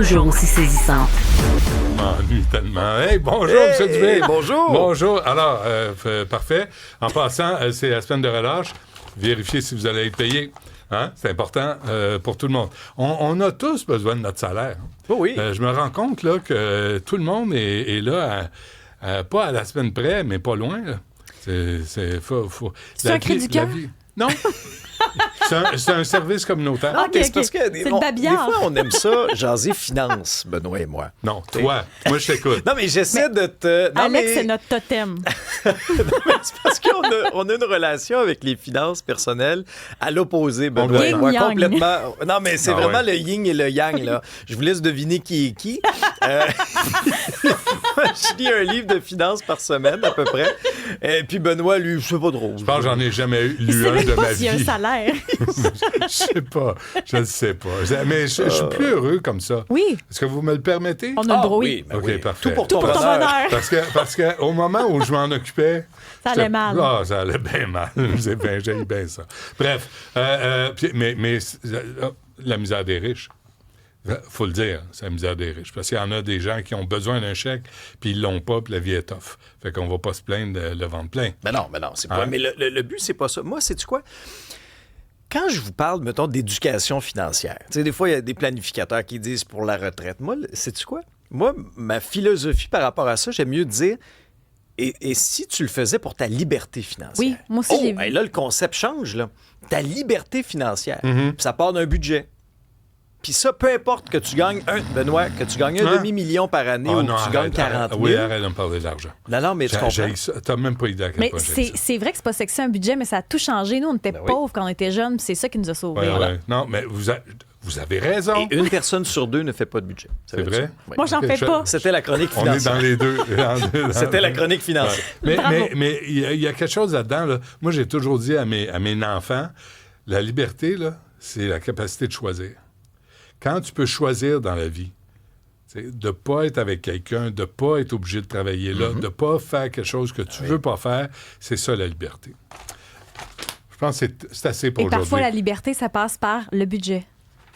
Toujours aussi saisissante. M'ennuie tellement. Hey, bonjour, M. Dubé. Bonjour. Bonjour. Alors, parfait. En passant, c'est la semaine de relâche. Vérifiez si vous allez être payé. Hein? C'est important pour tout le monde. On a tous besoin de notre salaire. Oh oui. Je me rends compte là, que tout le monde est là, pas à la semaine près, mais pas loin. Là. Faut... C'est un cri du cœur? Non. C'est un service communautaire. Ah, OK, c'est parce que c'est le babillard. des fois, on aime ça, jaser finance, Benoît et moi. Non, toi. Moi, je t'écoute. Non, mais j'essaie de te... Non, Alex, mais... c'est notre totem. C'est parce qu'on a une relation avec les finances personnelles à l'opposé, Benoît et moi. Yin-yang. Complètement... Non, mais c'est Ah vraiment ouais. le yin et le yang, là. Je vous laisse deviner qui est qui. Je lis un livre de finances par semaine, à peu près. Et puis Benoît, lui, je sais pas trop. Je pense que j'en ai jamais lu C'est un même de pas ma s'il y a un vie. salaire. Je sais pas. Je ne sais pas. Mais je suis plus heureux comme ça. Oui, Est-ce que vous me le permettez? on a le droit, oui, oui. ben OK, oui. parfait. Tout pour ton Pour ton bonheur. bonheur. Parce que au moment où je m'en occupais... Ça allait mal. Ah, ça allait bien mal. J'ai bien ça. Bref, mais la misère des riches, faut le dire, c'est la misère des riches. Parce qu'il y en a des gens qui ont besoin d'un chèque, puis ils l'ont pas, puis la vie est tough. Fait qu'on va pas se plaindre de le ventre plein. Ben non, c'est pas... Hein? Mais le but, c'est pas ça. Moi, sais-tu quoi? Quand je vous parle, mettons, d'éducation financière, tu sais, des fois, il y a des planificateurs qui disent pour la retraite. Moi, sais-tu quoi? Moi, ma philosophie par rapport à ça, j'aime mieux dire, et si tu le faisais pour ta liberté financière? Oui, moi aussi, j'ai vu. Là, le concept change, là. Ta liberté financière. Mm-hmm. Puis ça part d'un budget. Puis ça, peu importe que tu gagnes Benoît, que tu gagnes un Hein? demi-million par année ou que tu gagnes 40 000. Oui, arrête de me parler d'argent. Non, mais tu comprends. T'as même pas idée à quel Mais point j'ai ça. c'est vrai que c'est pas sexy un budget, mais ça a tout changé. Nous, on était oui. pauvres quand on était jeunes, puis c'est ça qui nous a sauvés. Ouais, ouais. Non, mais vous avez raison. Et une personne sur deux ne fait pas de budget. C'est vrai? Oui. Moi, j'en fais Je- pas. C'était la chronique On est financière. dans les deux. C'était la chronique financière. Bravo. Mais il y a quelque chose là-dedans. Là. Moi, j'ai toujours dit à mes enfants, la liberté, là, c'est la capacité de choisir. Quand tu peux choisir dans la vie, de ne pas être avec quelqu'un, de ne pas être obligé de travailler là, de ne pas faire quelque chose que tu ne veux pas faire, c'est ça la liberté. Je pense que c'est assez pour Et aujourd'hui. parfois, la liberté, ça passe par le budget.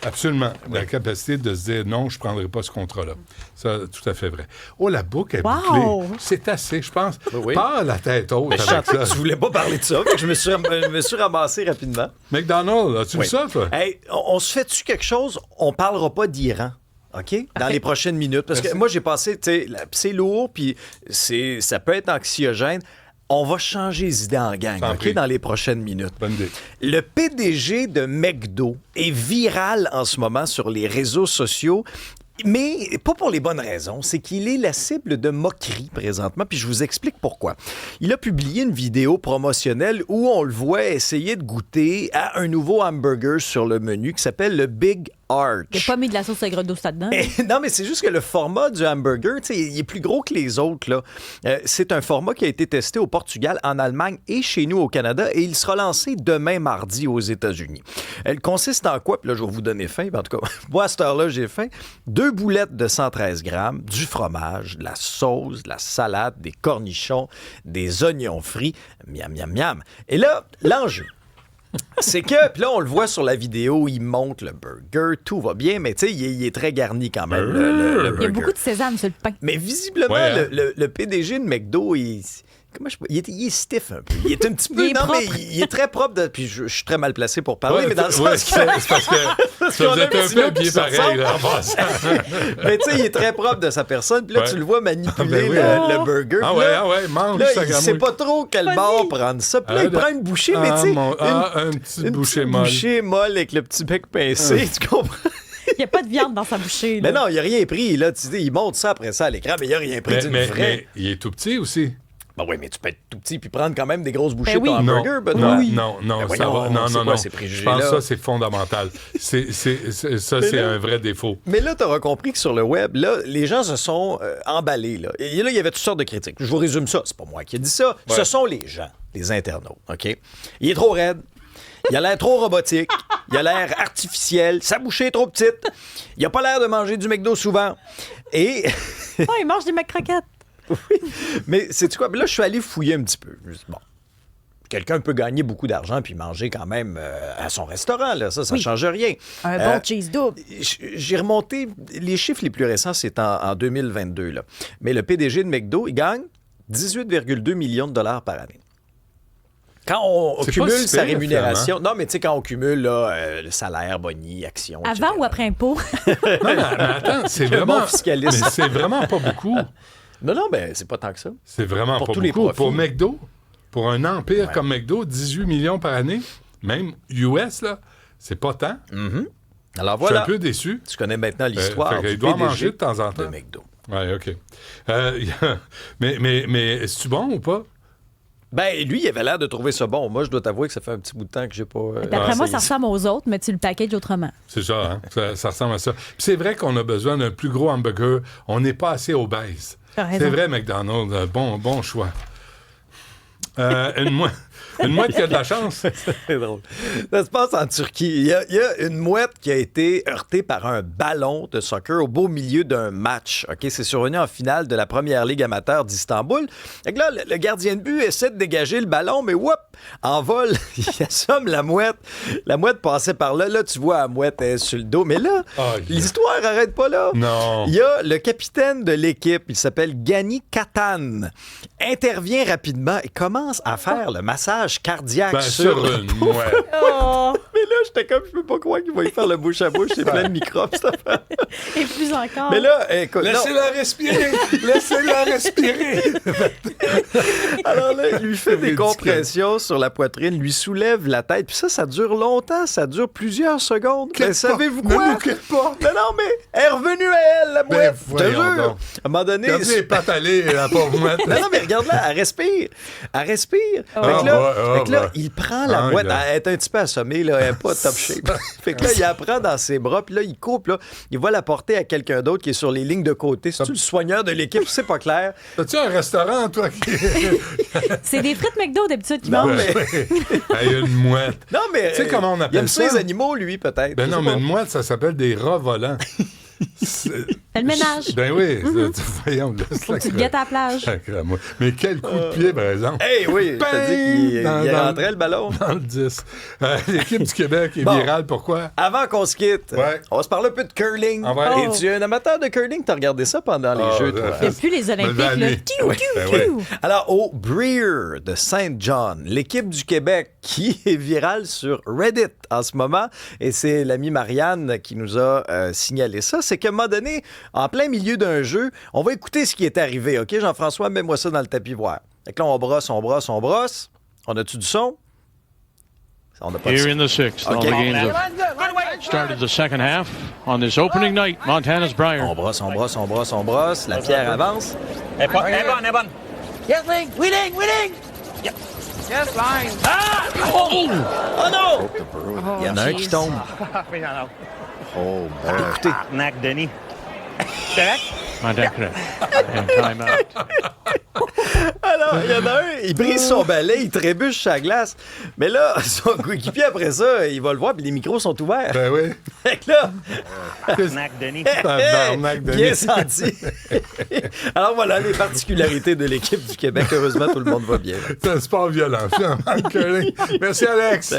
Absolument. La capacité de se dire non, je ne prendrai pas ce contrat-là. Ça, tout à fait vrai. Oh, la boucle est Wow! bouclée. C'est assez, je pense. Oui. Pas la tête haute Mais je avec sentais ça. que tu voulais pas parler de ça, fait que je me suis ramassé rapidement. McDonald's, as-tu Oui. vu ça, toi? Hey, on se fait-tu quelque chose? On parlera pas d'Iran. OK? Dans les prochaines minutes. Parce que moi, j'ai passé, tu sais, c'est lourd, puis ça peut être anxiogène. On va changer les idées en gang, T'en OK? prie. Dans les prochaines minutes. Bonne idée. Le PDG de McDo est viral en ce moment sur les réseaux sociaux. Mais pas pour les bonnes raisons. C'est qu'il est la cible de moqueries présentement, puis je vous explique pourquoi. Il a publié une vidéo promotionnelle où on le voit essayer de goûter à un nouveau hamburger sur le menu qui s'appelle le Big Arch. Il n'a pas mis de la sauce à grenouille là-dedans. Non, mais c'est juste que le format du hamburger, tu sais, il est plus gros que les autres, là. C'est un format qui a été testé au Portugal, en Allemagne et chez nous au Canada, et il sera lancé demain mardi aux États-Unis. Elle consiste en quoi? Puis là, je vais vous donner faim. En tout cas, moi, à cette heure-là, j'ai faim. 2 boulettes de 113 grammes, du fromage, de la sauce, de la salade, des cornichons, des oignons frits. Miam, miam, miam. Et là, l'enjeu, c'est que, puis là, on le voit sur la vidéo, il monte le burger, tout va bien, mais tu sais, il est très garni quand même, le Il y a burger. beaucoup de sésame sur le pain. Mais visiblement, Ouais, hein? le PDG de McDo, comment il est stiff un peu. Il est un petit peu... Il est non, propre. mais il est très propre. Puis je suis très mal placé pour parler, Ouais, mais dans le ouais, sens que... c'est parce que qu'on vous a êtes un un petit peu look qui habillé se pareil, ressemble. là, en passant. Mais tu sais, il est très propre de sa personne. Puis là, Ouais. tu le vois manipuler Ah, ben oui. le burger. Ah Puis ouais, là, ah ouais, mange là, ça, il gramouille. sait pas trop quel Vas-y. bord prendre ça. Puis là, il Ah, prend une bouchée, mais tu sais... un petit une bouchée petite molle. bouchée molle avec le petit bec pincé, tu comprends? Il n'y a pas de viande dans sa bouchée. Mais là. non, il a rien pris. Là, tu dis, il montre ça après ça à l'écran, mais il a rien pris d'une vraie... Mais il est tout petit aussi. Ben oui, mais tu peux être tout petit puis prendre quand même des grosses bouchées Ben oui. de ton hamburger, Benoît. Non, Ben ça voyons, va. Non, c'est non, quoi non. ces Je préjugés-là? pense que ça, c'est fondamental. Ça, c'est là- un vrai défaut. Mais là, tu auras compris que sur le web, là, les gens se sont emballés. Là. Et là, il y avait toutes sortes de critiques. Je vous résume ça. C'est pas moi qui ai dit ça. Ouais. Ce sont les gens, les internautes. OK? Il est trop raide. Il a l'air trop robotique. Il a l'air artificiel. Sa bouchée est trop petite. Il a pas l'air de manger du McDo souvent. Et... Oh, il mange des McCroquettes. Mais c'est quoi? Là, je suis allé fouiller un petit peu. Je me suis dit, bon, quelqu'un peut gagner beaucoup d'argent puis manger quand même à son restaurant. Là. Ça ne change rien. Un bon cheese double. J'ai remonté, les chiffres les plus récents, c'est en 2022. Là. Mais le PDG de McDo, il gagne 18,2 millions de dollars par année. Quand on C'est cumule pas si sa pire, rémunération... Non, mais tu sais, quand on cumule là, le salaire, boni, action, Avant etc. ou après impôt? Non, mais attends, c'est Le vraiment... bon fiscaliste. Mais c'est vraiment pas beaucoup. Non, mais c'est pas tant que ça. C'est vraiment Pour pas tous les beaucoup. profits. Pour McDo, pour un empire comme McDo, 18 millions par année, même US, là, c'est pas tant. Alors Je suis voilà, un peu déçu. tu connais maintenant l'histoire fait qu'il du doit PDG manger de temps en temps. de McDo. Oui, OK. Mais est-ce bon ou pas? Ben, lui, il avait l'air de trouver ça bon. Moi, je dois t'avouer que ça fait un petit bout de temps que j'ai pas... D'après moi, ça essayé ressemble aux autres, mais tu le packages autrement. C'est ça, hein? Ça ressemble à ça. Puis c'est vrai qu'on a besoin d'un plus gros hamburger. On n'est pas assez obèse. T'as raison. C'est vrai, McDonald's. Bon choix. Une mouette qui a de la chance. C'est drôle. Ça se passe en Turquie. Il y a une mouette qui a été heurtée par un ballon de soccer au beau milieu d'un match. OK? C'est survenu en finale de la première ligue amateur d'Istanbul. Fait que là, le gardien de but essaie de dégager le ballon, mais whoop, en vol, il assomme la mouette. La mouette passait par là. Là, tu vois la mouette elle est sur le dos. Mais là, l'histoire n'arrête pas là. Non. Il y a le capitaine de l'équipe, il s'appelle Gani Katan, intervient rapidement et commence à faire le massage cardiaque Ben, sur une mouette. Oh! Mais là, j'étais comme, je peux pas croire qu'il va y faire le bouche à bouche, c'est plein de microbes, cette affaire. Et plus encore. Mais là, écoute, non. Laissez-la respirer. Laissez-la respirer. Alors là, il lui fait des Ridicule. compressions sur la poitrine, lui soulève la tête, puis ça dure longtemps, ça dure plusieurs secondes. Mais savez-vous Ne quoi? nous quitte pas. Non, mais elle est revenue à elle, la mouette, je te voyons jure. donc. À un moment donné... Regardez les pattes allées, la pauvre mouette. Non, mais regarde-là, elle respire. Elle respire. Oh. Fait que là, Ah, bah. il prend la Ah, mouette. gars. Elle est un petit peu assommée, là. Elle n'est pas top shape. Fait que là, il la prend dans ses bras, puis là, il coupe, là. Il va la porter à quelqu'un d'autre qui est sur les lignes de côté. C'est-tu le soigneur de l'équipe? C'est pas clair. As-tu un restaurant, toi, qui... C'est des frites McDo d'habitude qui Non, mangent. mais... Il y a une mouette. Non, mais... Tu sais comment on il appelle aime ça? les animaux, lui, peut-être. Ben Je non, sais mais pas. une mouette, ça s'appelle des rats volants. Fais le ménage. Ben oui, voyons, laisse Faut la que tu te guettes à la plage. Sacre-moi. Mais quel coup de pied, par exemple. Hey, oui, je te dis qu'il Dans- il dans- rentrait le ballon. Dans le 10. L'équipe du Québec est Bon. virale, pourquoi? Avant qu'on se quitte, Ouais. on va se parler un peu de curling. Ah ouais? Oh. Es-tu un amateur de curling? T'as regardé ça pendant les Jeux, toi? Il n'y a plus les Olympiques, là. année. Tiou, Ouais, tiou, ben tiou. ouais. Alors, au Breer de Saint John, l'équipe du Québec qui est virale sur Reddit en ce moment, et c'est l'amie Marianne qui nous a signalé ça, c'est qu'à un moment donné, en plein milieu d'un jeu, on va écouter ce qui est arrivé, OK? Jean-François, mets-moi ça dans le tapis vert. Fait que là, on brosse. On a-tu du son? On n'a pas de Here son. in the sixth, all Okay. the games have started the second half on this opening night, Montana's Briar. On brosse. La pierre avance. Elle est bonne. Yes, Ling. Winning. Yep. Yes, line. Oh non! Il y en a un qui tombe. Oh, bon. Écoutez. Arnaque, Denis. Montana correct. And time out. Alors, il y en a un, il brise son balai, il trébuche sa glace. Mais là, son coéquipier, après ça, il va le voir, puis les micros sont ouverts. Ben oui. Fait que là, Arnaque, Denis. Tabarnak de bien nez. senti. Alors voilà les particularités de l'équipe du Québec. Heureusement, tout le monde va bien. C'est un sport violent, finalement, le curling. Merci, Alex.